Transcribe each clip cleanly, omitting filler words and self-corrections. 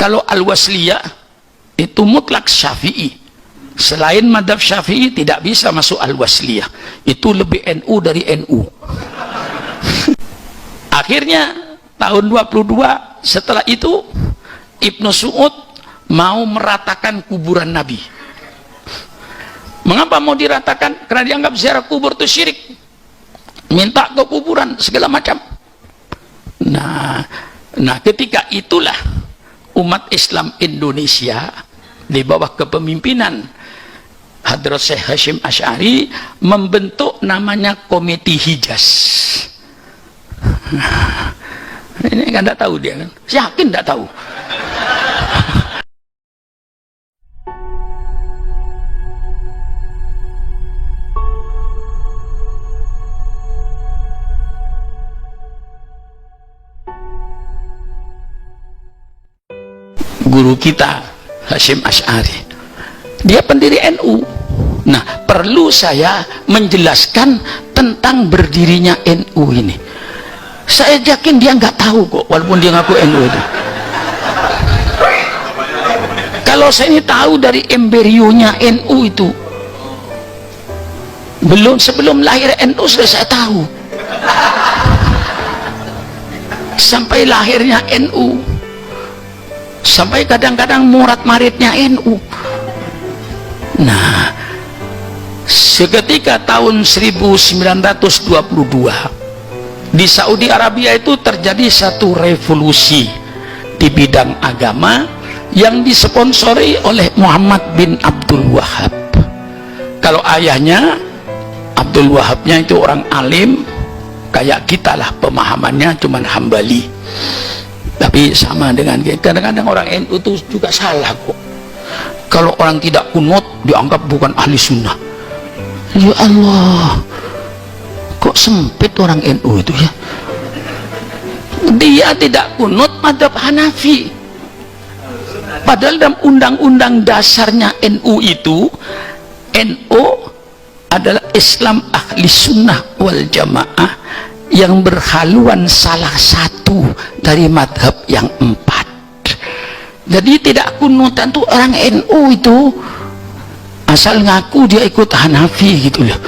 Kalau Al-Wasliyah itu mutlak Syafi'i. Selain madhab Syafi'i tidak bisa masuk Al-Wasliyah. Itu lebih NU dari NU. Akhirnya tahun 22 setelah itu Ibnu Su'ud mau meratakan kuburan Nabi. Mengapa mau diratakan? Karena dianggap ziarah kubur itu syirik. Minta ke kuburan segala macam. Nah ketika itulah umat Islam Indonesia di bawah kepemimpinan Hadrat Syekh Hasyim Asy'ari membentuk namanya Komite Hijaz. Ini kan tidak tahu dia kan? Yakin tidak tahu. Guru kita Hasyim Asy'ari, dia pendiri NU. Nah, perlu saya menjelaskan tentang berdirinya NU ini. Saya yakin dia nggak tahu kok, walaupun dia ngaku NU itu. Kalau saya ini tahu dari embrionya NU itu, sebelum lahir NU sudah saya tahu. Sampai lahirnya NU, sampai kadang-kadang murat-maritnya NU. Nah, seketika tahun 1922 di Saudi Arabia itu terjadi satu revolusi di bidang agama yang disponsori oleh Muhammad bin Abdul Wahab. Kalau ayahnya Abdul Wahabnya itu orang alim kayak kita lah, pemahamannya cuman Hambali, tapi sama dengan kadang-kadang orang NU itu juga salah kok. Kalau orang tidak kunut dianggap bukan ahli sunnah. Ya Allah, kok sempit orang NU itu ya. Dia tidak kunut madhab Hanafi, padahal dalam undang-undang dasarnya NU itu, NU adalah Islam ahli sunnah wal jamaah yang berhaluan salah satu dari madhab yang 4. Jadi tidak kunutan tuh orang NU itu asal ngaku dia ikut Hanafi gitu loh.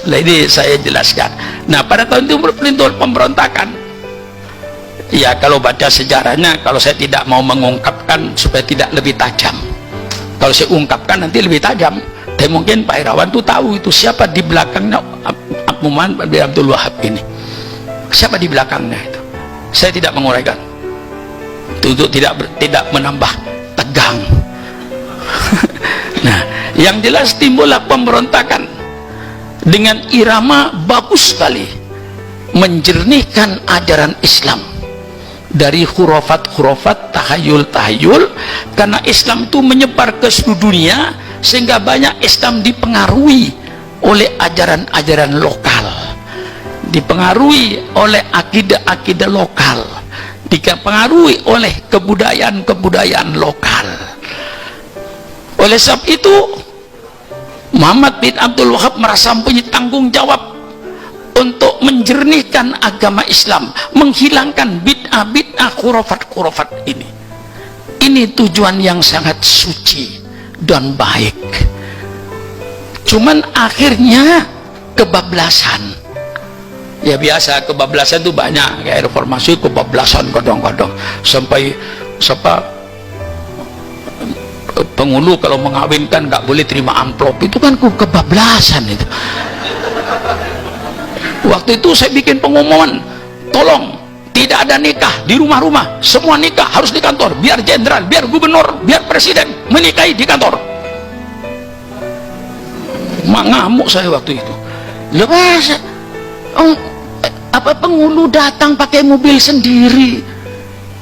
Nah ini saya jelaskan. Nah pada tahun itu berpelintir pemberontakan. Ya kalau baca sejarahnya, kalau saya tidak mau mengungkapkan supaya tidak lebih tajam. Kalau saya ungkapkan nanti lebih tajam. Tapi mungkin Pak Irawan tuh tahu itu siapa di belakangnya Muhammad bin Abdul Wahab ini. Siapa di belakangnya itu? Saya tidak menguraikan. Itu tidak menambah tegang. Nah, yang jelas timbullah pemberontakan dengan irama bagus sekali menjernihkan ajaran Islam dari khurafat-khurafat, tahayul-tahayul, karena Islam itu menyebar ke seluruh dunia sehingga banyak Islam dipengaruhi oleh ajaran-ajaran lokal, dipengaruhi oleh akidah-akidah lokal, dipengaruhi oleh kebudayaan-kebudayaan lokal. Oleh sebab itu Muhammad bin Abdul Wahab merasa punya tanggung jawab untuk menjernihkan agama Islam, menghilangkan bid'ah-bid'ah, khurafat-khurafat ini. Ini tujuan yang sangat suci dan baik. Cuman akhirnya kebablasan. Ya biasa, kebablasan itu banyak, kayak reformasi kebablasan kadang-kadang sampai penghulu kalau mengawinkan nggak boleh terima amplop, itu kan kebablasan itu. Waktu itu saya bikin pengumuman, tolong tidak ada nikah di rumah-rumah, semua nikah harus di kantor, biar jenderal, biar gubernur, biar presiden menikahi di kantor. Ngamuk saya waktu itu. Lepas penghulu datang pakai mobil sendiri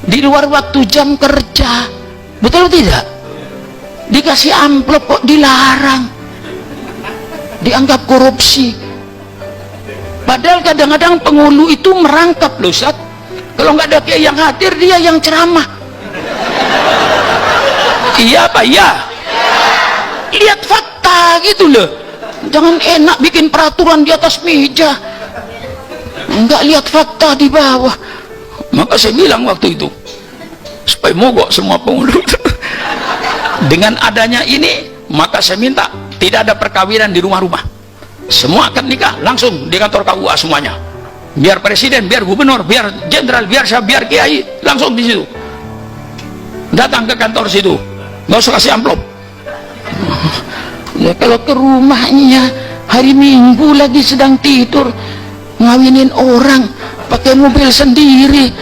di luar waktu jam kerja, betul tidak? Dikasih amplop kok dilarang, dianggap korupsi. Padahal kadang-kadang penghulu itu merangkap loh Ustaz. Kalau nggak ada kiai yang hadir, dia yang ceramah. Iya apa iya? Lihat fakta gitu loh. Jangan enak bikin peraturan di atas meja. nggak lihat fakta di bawah. Maka saya bilang waktu itu, supaya mogok semua pengurus. Dengan adanya ini, maka saya minta tidak ada perkawinan di rumah-rumah, semua akan nikah langsung di kantor KUA semuanya. Biar presiden, biar gubernur, biar jenderal, biar siapa, biar kiai, langsung di situ, datang ke kantor situ, nggak usah kasih amplop. Ya kalau ke rumahnya hari Minggu lagi sedang tidur, ngawinin orang pakai mobil sendiri,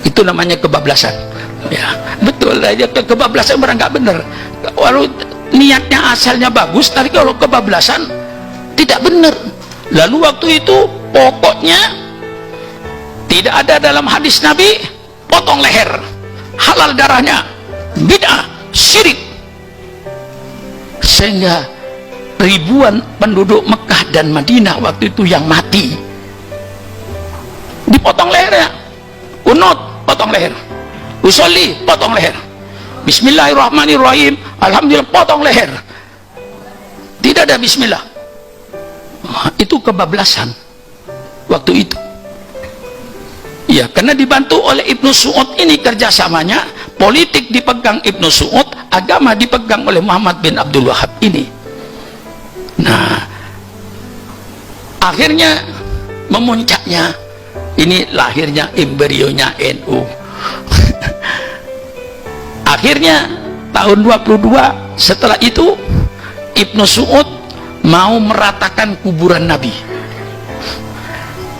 itu namanya kebablasan. Ya betul aja, kebablasan barang nggak bener. Walau niatnya asalnya bagus, tapi kalau kebablasan tidak benar. Lalu waktu itu pokoknya tidak ada dalam hadis Nabi potong leher, halal darahnya, bid'ah, syirik. Sehingga ribuan penduduk Mekah dan Madinah waktu itu yang mati dipotong lehernya. Unut potong leher, usolli potong leher, bismillahirrahmanirrahim, alhamdulillah potong leher, tidak ada bismillah. Itu kebablasan waktu itu. Ya, karena dibantu oleh Ibnu Su'ud ini kerjasamanya, politik dipegang Ibnu Su'ud, agama dipegang oleh Muhammad bin Abdul Wahab ini. Nah, akhirnya memuncaknya ini lahirnya embrionya NU. Akhirnya tahun 22 setelah itu Ibnu Su'ud mau meratakan kuburan Nabi.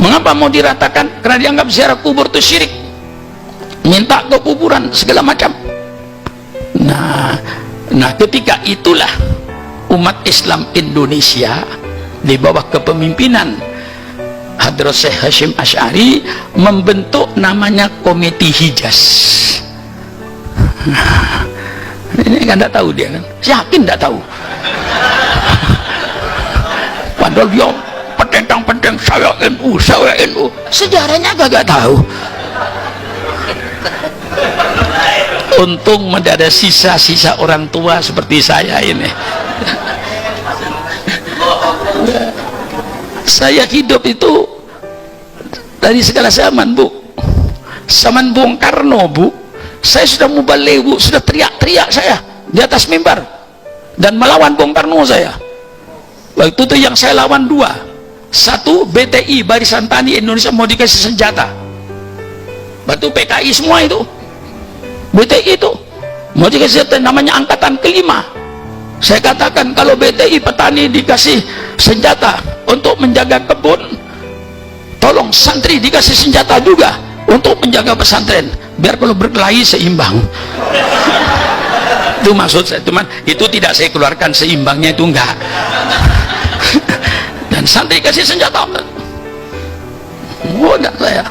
Mengapa mau diratakan? Karena dianggap ziarah kubur itu syirik, minta ke kuburan segala macam. Nah ketika itulah umat Islam Indonesia di bawah kepemimpinan Hadrat Syekh Hasyim Asy'ari membentuk namanya Komite Hijaz. Ini kan tidak tahu dia kan? Yakin tidak tahu. Padahal dia petentang-peteng saya NU, sejarahnya agak tahu. Untung tidak ada sisa-sisa orang tua seperti saya ini. Saya hidup itu dari segala zaman, Bu. Zaman Bung Karno, Bu, saya sudah mubaligh, Bu, sudah teriak-teriak saya di atas mimbar dan melawan Bung Karno saya. Waktu itu yang saya lawan dua, satu BTI, Barisan Tani Indonesia mau dikasih senjata, batu PKI semua itu, BTI itu mau dikasih senjata, namanya angkatan kelima. Saya katakan kalau BTI petani dikasih senjata untuk menjaga kebun, tolong santri dikasih senjata juga untuk menjaga pesantren, biar kalau berkelahi seimbang. Itu maksud saya, teman, itu tidak saya keluarkan seimbangnya itu enggak. Dan santri kasih senjata, mudah saya.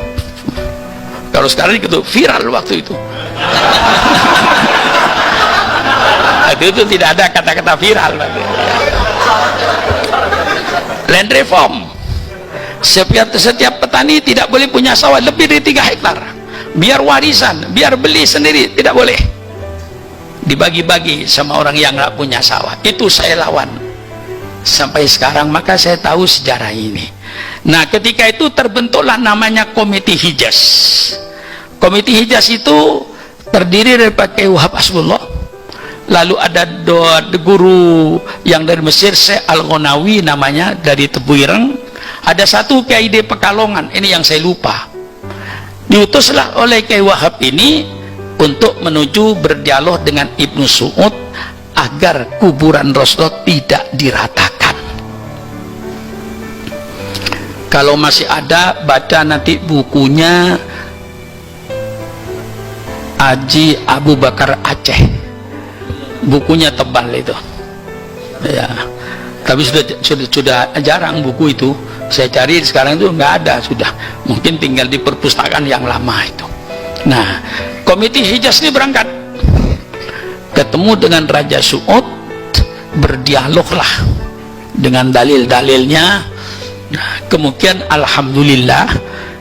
Kalau sekarang itu viral waktu itu. Itu tidak ada kata-kata viral. Land reform, setiap petani tidak boleh punya sawah lebih dari 3 hektar, biar warisan, biar beli sendiri, tidak boleh dibagi-bagi sama orang yang nggak punya sawah. Itu saya lawan sampai sekarang, maka saya tahu sejarah ini. Nah ketika itu terbentuklah namanya Komite Hijaz. Komite Hijaz itu terdiri dari Pak Kiai Wahab Hasbullah, lalu ada dua guru yang dari Mesir, Syekh Al-Ghonawi namanya dari Tebuireng, ada satu Kiai di Pekalongan, ini yang saya lupa. Diutuslah oleh Kiai Wahab ini untuk menuju berdialog dengan Ibnu Su'ud agar kuburan Rasulullah tidak diratakan. Kalau masih ada, baca nanti bukunya Haji Abu Bakar Aceh, bukunya tebal itu ya, tapi sudah jarang buku itu. Saya cari sekarang itu nggak ada, sudah mungkin tinggal di perpustakaan yang lama itu. Nah Komite Hijaz ini berangkat, ketemu dengan Raja Su'ud, berdialoglah dengan dalil-dalilnya. Nah, kemudian alhamdulillah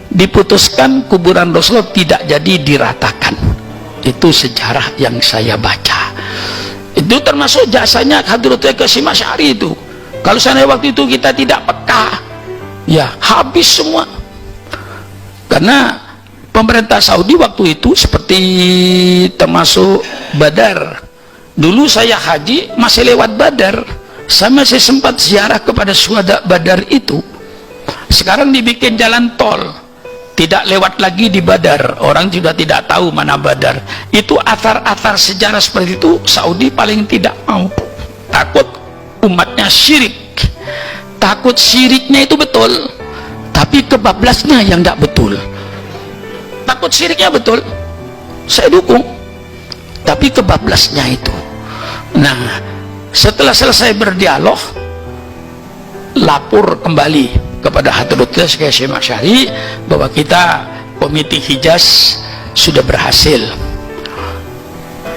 diputuskan kuburan Rasulullah tidak jadi diratakan. Itu sejarah yang saya baca. Itu termasuk jasanya Hadrat Hasyim Asy'ari itu. Kalau sana waktu itu kita tidak peka, Ya, habis semua. Karena pemerintah Saudi waktu itu seperti termasuk Badar. Dulu saya haji masih lewat Badar. Saya masih sempat ziarah kepada syuhada Badar itu. Sekarang dibikin jalan tol, tidak lewat lagi di Badar. Orang juga tidak tahu mana Badar. Itu athar-athar sejarah seperti itu Saudi paling tidak mau. Takut umatnya syirik. Takut syiriknya itu betul, tapi kebablasnya yang tidak betul. Takut syiriknya betul, saya dukung, tapi kebablasnya itu. Nah, setelah selesai berdialog, lapor kembali kepada Hadratul Syekh Masyari bahwa kita Komite Hijaz sudah berhasil.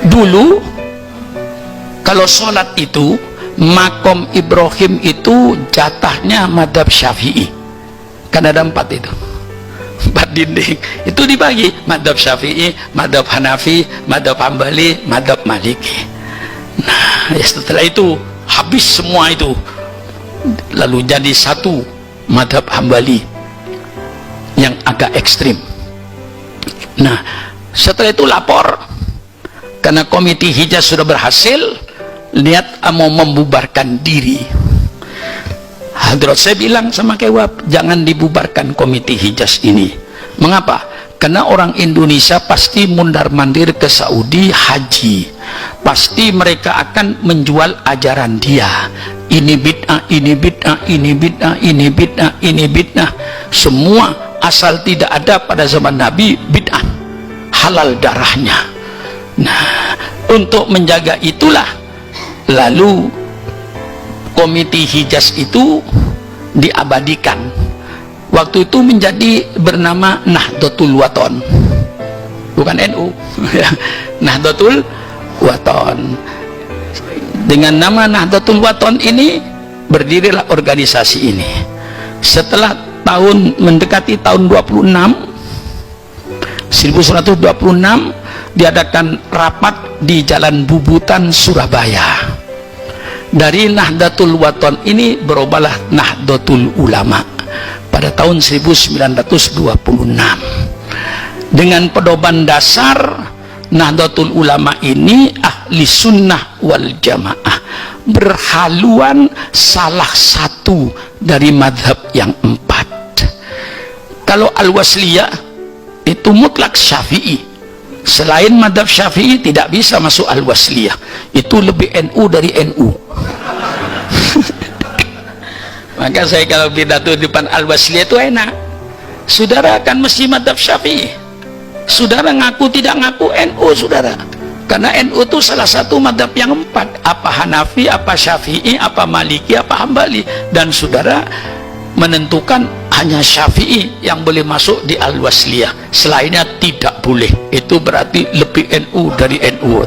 Dulu kalau sholat itu makom Ibrahim itu jatahnya madhab Syafi'i, kan ada 4 itu, 4 dinding itu dibagi madhab Syafi'i, madhab Hanafi, madhab Hambali, madhab Maliki. Nah, ya setelah itu habis semua itu, lalu jadi satu madhab Hambali yang agak ekstrim. Nah, setelah itu lapor karena Komite Hijaz sudah berhasil, lihat mau membubarkan diri. Hadrat saya bilang sama Kewab, jangan dibubarkan Komite Hijaz ini. Mengapa? Karena orang Indonesia pasti mundar-mandir ke Saudi haji, pasti mereka akan menjual ajaran dia. Ini bid'ah, ini bid'ah, ini bid'ah, ini bid'ah, ini bid'ah. Semua asal tidak ada pada zaman Nabi bid'ah, halal darahnya. Nah, untuk menjaga itulah lalu Komite Hijaz itu diabadikan. Waktu itu menjadi bernama Nahdlatul Wathon, bukan NU. Nahdlatul Wathon. Dengan nama Nahdlatul Wathon ini berdirilah organisasi ini. Setelah mendekati tahun 1126 diadakan rapat di Jalan Bubutan, Surabaya. Dari Nahdlatul Wathon ini berubahlah Nahdlatul Ulama pada tahun 1926 dengan pedoman dasar Nahdlatul Ulama ini ahli sunnah wal jamaah, berhaluan salah satu dari madhab yang 4. Kalau Al-Wasliyah itu mutlak Syafi'i, selain madhab Syafi'i tidak bisa masuk Al-Wasliyah, itu lebih NU dari NU. Maka saya kalau pidato di depan Al-Wasliyah itu enak, saudara kan mesti madhab Syafi'i, saudara ngaku tidak ngaku NU saudara, karena NU itu salah satu madhab yang 4, apa Hanafi, apa Syafi'i, apa Maliki, apa Hambali, dan saudara menentukan hanya Syafi'i yang boleh masuk di Al-Wasliyah, selainnya tidak boleh. Itu berarti lebih NU dari NU.